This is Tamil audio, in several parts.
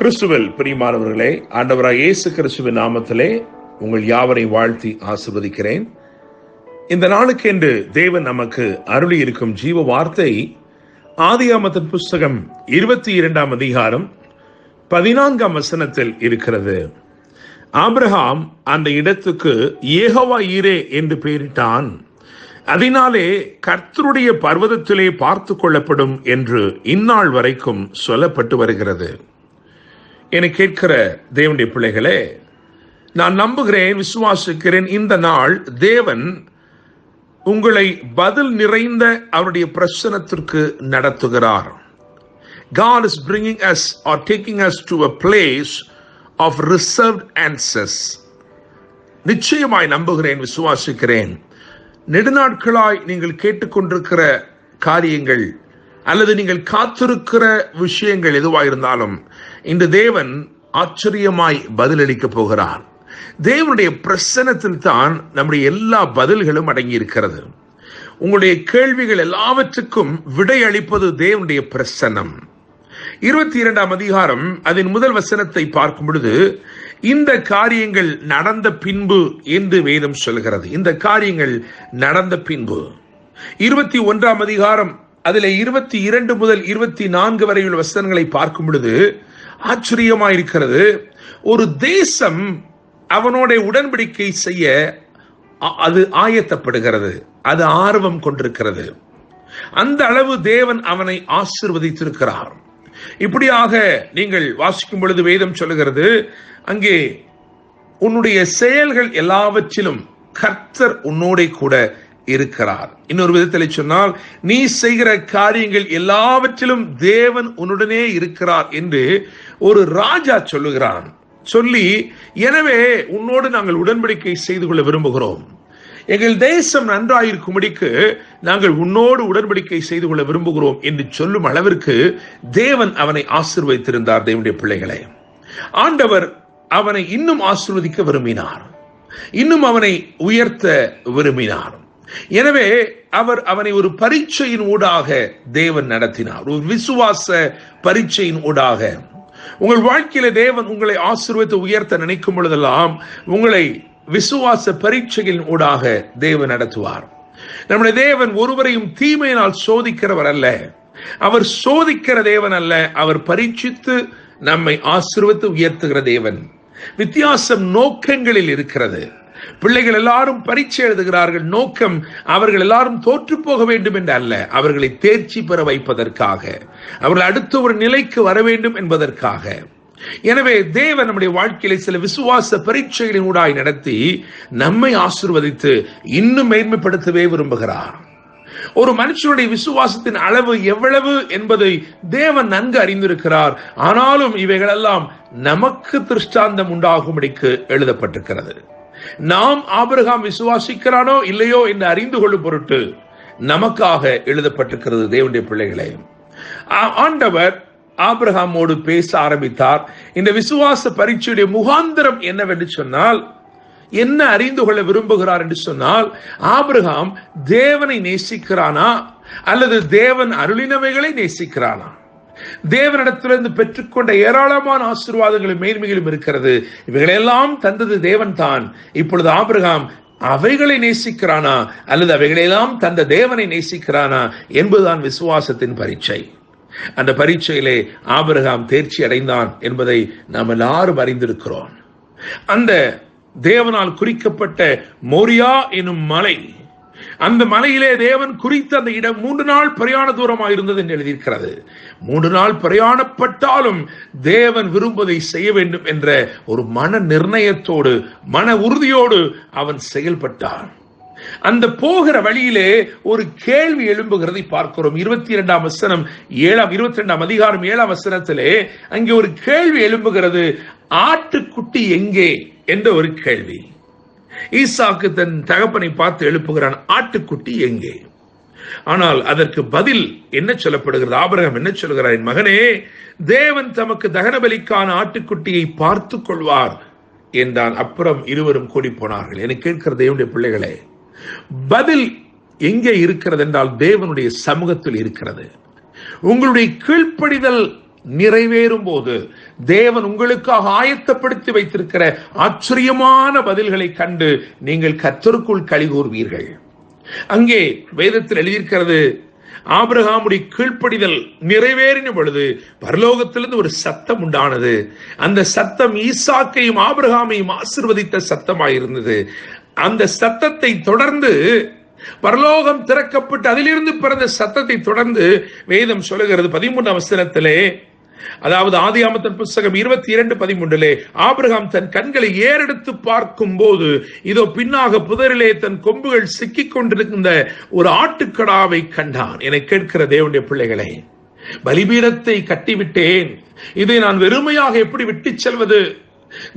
கிறிஸ்துவில் பிரியமானவர்களே, ஆண்டவராய் இயேசு கிறிஸ்துவின் நாமத்திலே உங்கள் யாவரை வாழ்த்தி ஆசீர்வதிக்கிறேன். இந்த நாளுக்கென்று தேவன் நமக்கு அருளி இருக்கும் ஜீவ வார்த்தை ஆதியாகமத்தின் புஸ்தகம் 22ஆம் அதிகாரம் 14ஆம் வசனத்தில் இருக்கிறது. ஆபிரகாம் அந்த இடத்துக்கு யெகோவா ஈரே என்று பெயரிட்டான். அதனாலே கர்த்தருடைய பர்வதத்திலே பார்த்து கொள்ளப்படும் என்று இந்நாள் வரைக்கும் சொல்லப்பட்டு வருகிறது. என கேட்கிற தேவனுடைய பிள்ளைகளே, நான் நம்புகிறேன், விசுவாசிக்கிறேன், இந்த நாள் தேவன் உங்களை பதில் நிறைந்த அவருடைய பிரசனத்திற்கு நடத்துகிறார். God is bringing us or taking us to a place of reserved answers. நிச்சயமாய் நம்புகிறேன், விசுவாசிக்கிறேன். நெடுநாட்களாய் நீங்கள் கேட்டுக்கொண்டிருக்கிற காரியங்கள் அல்லது நீங்கள் காத்திருக்கிற விஷயங்கள் எதுவாயிருந்தாலும் இந்த தேவன் ஆச்சரியமாய் பதிலளிக்க போகிறார். தேவனுடைய பிரசன்னத்தில் தான் நம்முடைய எல்லா பதில்களும் அடங்கி இருக்கிறது. உங்களுடைய கேள்விகள் எல்லாவற்றுக்கும் விடை அளிப்பது தேவனுடைய பிரசன்னம். 22ஆம் அதிகாரம் அதன் முதல் வசனத்தை பார்க்கும் பொழுது இந்த காரியங்கள் நடந்த பின்பு என்று வேதம் சொல்கிறது. இந்த காரியங்கள் நடந்த பின்பு 21ஆம் அதிகாரம் அதில் 22 முதல் 24 வரையுள்ள வசனங்களை பார்க்கும் பொழுது ஆச்சரியமாயிருக்கிறது. ஒரு தேசம் அவனோட உடன்படிக்கை செய்ய அது ஆயத்தப்படுகிறது, அது ஆர்வம் கொண்டிருக்கிறது. அந்த அளவு தேவன் அவனை ஆசீர்வதித்திருக்கிறார். இப்படியாக நீங்கள் வாசிக்கும் பொழுது வேதம் சொல்லுகிறது, அங்கே உன்னுடைய செயல்கள் எல்லாவற்றிலும் கர்த்தர் உன்னோட கூட இருக்கிறார். இன்னொரு விதத்தில் சொன்னால், நீ செய்கிற காரியங்கள் எல்லாவற்றிலும் தேவன் உன்னுடனே இருக்கிறார் என்று ஒரு ராஜா சொல்லுகிறான். சொல்லி, எனவே உன்னோடு நாங்கள் உடன்படிக்கை செய்து கொள்ள விரும்புகிறோம், எங்கள் தேசம் நன்றாயிருக்கும்படிக்கு நாங்கள் உன்னோடு உடன்படிக்கை செய்து கொள்ள விரும்புகிறோம் என்று சொல்லும் அளவிற்கு தேவன் அவனை ஆசீர்வதித்திருந்தார். தேவனுடைய பிள்ளைகளை, ஆண்டவர் அவனை இன்னும் ஆசீர்வதிக்க விரும்பினார், இன்னும் அவனை உயர்த்த விரும்பினார். எனவே அவர் அவனை ஒரு பரீட்சையின் ஊடாக தேவன் நடத்தினார், ஒரு விசுவாச பரீட்சையின் ஊடாக. உங்கள் வாழ்க்கையில தேவன் உங்களை ஆசீர்வதித்து உயர்த்த நினைக்கும் பொழுதெல்லாம் உங்களை விசுவாச பரீட்சையின் ஊடாக தேவன் நடத்துவார். நம்முடைய தேவன் ஒருவரையும் தீமையினால் சோதிக்கிறவர் அல்ல, அவர் சோதிக்கிற தேவன் அல்ல, அவர் பரீட்சித்து நம்மை ஆசீர்வதித்து உயர்த்துகிற தேவன். வித்தியாசம் நோக்கங்களில் இருக்கிறது. பிள்ளைகள் எல்லாரும் பரீட்சை எழுதுகிறார்கள், நோக்கம் அவர்கள் எல்லாரும் தோற்று போக வேண்டும் என்று அல்ல, அவர்களை தேர்ச்சி பெற வைப்பதற்காக, அவர்கள் அடுத்த ஒரு நிலைக்கு வர வேண்டும் என்பதற்காக. எனவே தேவன் நம்முடைய வாழ்க்கையில சில விசுவாச பரீட்சைகளின் ஊடாய் நடத்தி நம்மை ஆசீர்வதித்து இன்னும் மேன்மைப்படுத்தவே விரும்புகிறார். ஒரு மனுஷனுடைய விசுவாசத்தின் அளவு எவ்வளவு என்பதை தேவன் நன்கு அறிந்திருக்கிறார். ஆனாலும் இவைகளெல்லாம் நமக்கு திருஷ்டாந்தம் உண்டாகும்படிக்கு எழுதப்பட்டிருக்கிறது. நாம் ஆபிரகாம் விசுவாசிக்கிறானோ இல்லையோ என்று அறிந்து கொள்ளும் பொருட்டு நமக்காக எழுதப்பட்டிருக்கிறது. தேவனுடைய பிள்ளைகளே, ஆண்டவர் ஆபிரகாமோடு பேச ஆரம்பித்தார். இந்த விசுவாச பரீட்சையுடைய முகாந்திரம் என்னவென்று சொன்னால், என்ன அறிந்து கொள்ள விரும்புகிறார் என்று சொன்னால், ஆபிரகாம் தேவனை நேசிக்கிறானா அல்லது தேவன் அருளினவைகளை நேசிக்கிறானா? தேவனிடத்திலிருந்து பெற்றுக்கொண்ட ஏராளமான ஆசீர்வாதங்களும் மேன்மைகளும் இருக்கிறது. இவைகளெல்லாம் தந்தது தேவன் தான். இப்பொழுது ஆபிரகாம் அவைகளை நேசிக்கிறானா அல்லது அவைகளெல்லாம் தந்த தேவனை நேசிக்கிறானா என்பதுதான் விசுவாசத்தின் பரீட்சை. அந்த பரீட்சையிலே ஆபிரகாம் தேர்ச்சி அடைந்தான் என்பதை நாம் எல்லாரும் அறிந்திருக்கிறோம். அந்த தேவனால் குறிக்கப்பட்ட மோரியா எனும் மலை, அந்த மலையிலே தேவன் குறித்த அந்த இடம் 3 நாள் பிரயாண தூரமாக இருந்தது என்று எழுதியிருக்கிறது. 3 நாள் பிரயாணப்பட்டாலும் தேவன் விரும்புவதை செய்ய வேண்டும் என்ற ஒரு மன நிர்ணயத்தோடு, மன உறுதியோடு அவன் செயல்பட்டான். அந்த போகிற வழியிலே ஒரு கேள்வி எழும்புகிறதை பார்க்கிறோம். 22ஆம் வசனம் 22ஆம் அதிகாரம் 7ஆம் வசனத்திலே அங்கே ஒரு கேள்வி எழும்புகிறது. ஆட்டுக்குட்டி எங்கே என்ற ஒரு கேள்வி. ஈசாக்கு தன் தகப்பனை பார்த்து எழுப்புகிறான், ஆட்டுக்குட்டி எங்கே? ஆனால் அதற்கு பதில் என்ன சொல்லப்படுகிறது? ஆபிரகாம் என்ன சொல்கிறார்? என் மகனே, தேவன் தமக்கு தகன பலிக்கான ஆட்டுக்குட்டியை பார்த்து கொள்வார் என்றான். அப்புறம் இருவரும் கூடி போனார்கள். எனக்கு கேட்கிற தேவனுடைய பிள்ளைகளே, பதில் எங்கே இருக்கிறது என்றால் தேவனுடைய சமூகத்தில் இருக்கிறது. உங்களுடைய கீழ்ப்படிதல் நிறைவேறும் போது தேவன் உங்களுக்காக ஆயத்தப்படுத்தி வைத்திருக்கிற ஆச்சரியமான பதில்களை கண்டு நீங்கள் கர்த்தருக்குள் களிகூர்வீர்கள். அங்கே வேதத்தில் எழுதியிருக்கிறது, ஆபிரகாமுடைய கீழ்ப்படிதல் நிறைவேறின பொழுது பரலோகத்திலிருந்து ஒரு சத்தம் உண்டானது. அந்த சத்தம் ஈசாக்கையும் ஆபிரகாமையும் ஆசீர்வதித்த சத்தமாயிருந்தது. அந்த சத்தத்தை தொடர்ந்து பரலோகம் திறக்கப்பட்டு அதிலிருந்து பிறந்த சத்தத்தை தொடர்ந்து வேதம் சொல்லுகிறது 13ஆம் வசனத்திலே, அதாவது ஆதியாகமத்தின் புத்தகம் 22:13, ஆபிரகாம் தன் கண்களை ஏறெடுத்து பார்க்கும் போது இதோ பின்னாக புதரிலே தன் கொம்புகள் சிக்கிக் கொண்டிருந்த ஒரு ஆட்டுக்கடாவை கண்டான். என கேட்கிற தேவனுடைய பிள்ளைகளே, பலிபீடத்தை கட்டிவிட்டேன், இதை நான் வெறுமையாக எப்படி விட்டு செல்வது?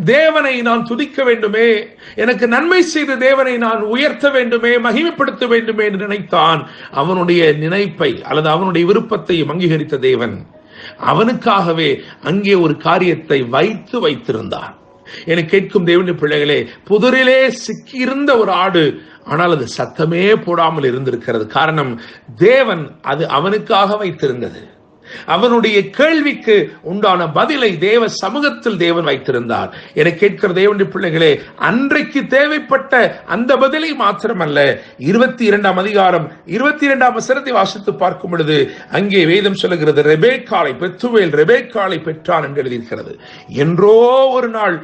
தேவனை நான் துதிக்க வேண்டுமே, எனக்கு நன்மை செய்த தேவனை நான் உயர்த்த வேண்டுமே, மகிமைப்படுத்த வேண்டுமே என்று நினைத்தான். அவனுடைய நினைப்பை அல்லது அவனுடைய விருப்பத்தை அங்கீகரித்த தேவன் அவனுக்காகவே அங்கே ஒரு காரியத்தை வைத்திருந்தார். என கேட்கும் தேவனுடைய பிள்ளைகளே, புதரிலே சிக்கியிருந்த ஒரு ஆடு, ஆனால் அது சத்தமே போடாமல் இருந்திருக்கிறது. காரணம், தேவன் அது அவனுக்காக வைத்திருந்தது. அவனுடைய கேள்விக்கு உண்டான பதிலை தேவ சமூகத்தில் தேவன் வைத்திருந்தார். என கேட்கிற தேவனுடைய பிள்ளைகளே, அன்றைக்கு தேவைப்பட்ட அந்த பதிலை மாத்திரமல்ல, 22ஆம் அதிகாரம் 22ஆம் வசனத்தை வாசித்து பார்க்கும் பொழுது அங்கே வேதம் சொல்லுகிறது, பெத்துவேல் ரெபேக்காளை பெற்றான் என்று எழுதியிருக்கிறது. என்றோ ஒரு நாள்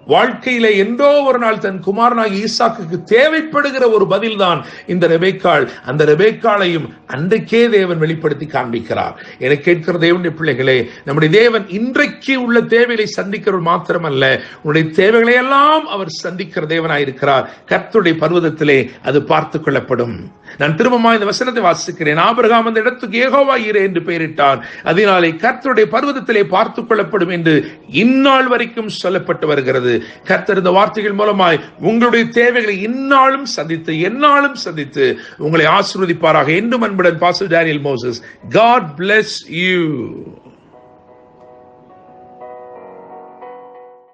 வாழ்க்கையில என்றோ ஒரு நாள் தன் குமாரனாகி ஈசாக்குக்கு தேவைப்படுகிற ஒரு பதில் தான் இந்த ரெபேக்காள். அந்த ரெபேக்காளையும் அன்றைக்கே தேவன் வெளிப்படுத்தி காண்பிக்கிறார். என கேட்கிற தேவனுடைய பிள்ளைகளே, நம்முடைய தேவன் இன்றைக்கு உள்ள தேவைகளை சந்திக்கிறவர் மாத்திரமல்ல, உன்னுடைய தேவைகளை எல்லாம் அவர் சந்திக்கிற தேவனாயிருக்கிறார். கர்த்தருடைய பர்வதத்திலே அது பார்த்து கொள்ளப்படும். நான் திரும்பமா இந்த வசனத்தை வாசிக்கிறேன். ஆபிரகாம் அந்த இடத்துக்கு யெகோவா ஈரே என்று பெயரிட்டான், அதனாலே கர்த்தருடைய பர்வதத்திலே பார்த்துக் கொள்ளப்படும் என்று இந்நாள் வரைக்கும் சொல்லப்பட்டு வருகிறது. கர்த்தர் இந்த வார்த்தைகள் மூலமாய் உங்களுடைய தேவைகளை இந்நாளும் சந்தித்து எந்நாளும் சந்தித்து உங்களை ஆசீர்வதிப்பாராக. என்றும் அன்புடன் pastor Daniel Moses. God bless you.